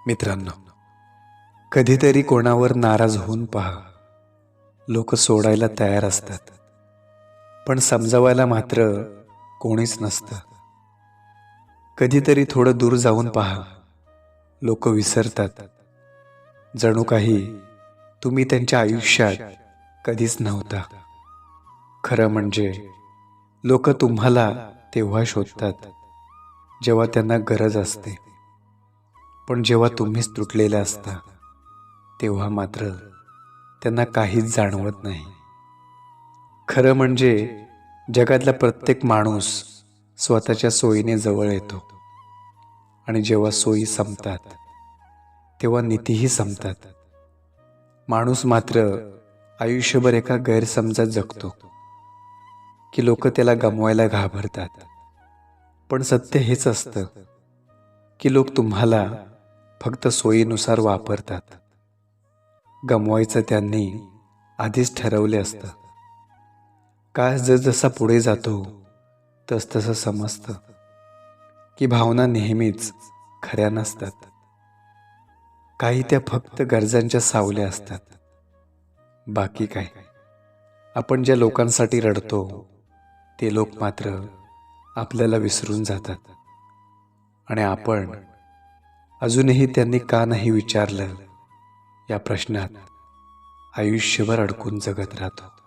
मित्रांनो, कधीतरी कोणावर नाराज होऊन पहा. लोक सोडायला तयार असतात, पण समजावायला मात्र कोणीच नसतं. कधीतरी थोडं दूर जाऊन पहा. लोक विसरतात, जणू काही तुम्ही त्यांच्या आयुष्यात कधीच नव्हता. खरं म्हणजे लोक तुम्हाला तेव्हा शोधतात जेव्हा त्यांना गरज असते, पण जेव्हा तुम्हीच तुटलेले असता तेव्हा मात्र त्यांना काहीच जाणवत नाही. खरं म्हणजे जगातला प्रत्येक माणूस स्वतःच्या सोयीने जवळ येतो, आणि जेव्हा सोयी संपतात तेव्हा नीतीही संपतात. माणूस मात्र आयुष्यभर एका गैरसमजात जगतो की लोक त्याला गमवायला घाबरतात. पण सत्य हेच असतं की लोक तुम्हाला फक्त सोयीनुसार वापरतात. गमवायचं त्यांनी आधीच ठरवले असतं. काळ जसजसा पुढे जातो तसतसं समजतं की भावना नेहमीच खऱ्या नसतात. काही त्या फक्त गरजांच्या सावल्या असतात. बाकी काय, आपण ज्या लोकांसाठी रडतो ते लोक मात्र आपल्याला विसरून जातात, आणि आपण अजूनही त्यांनी का नाही विचारलं या प्रश्नात आयुष्यभर अडकून जगत राहतो.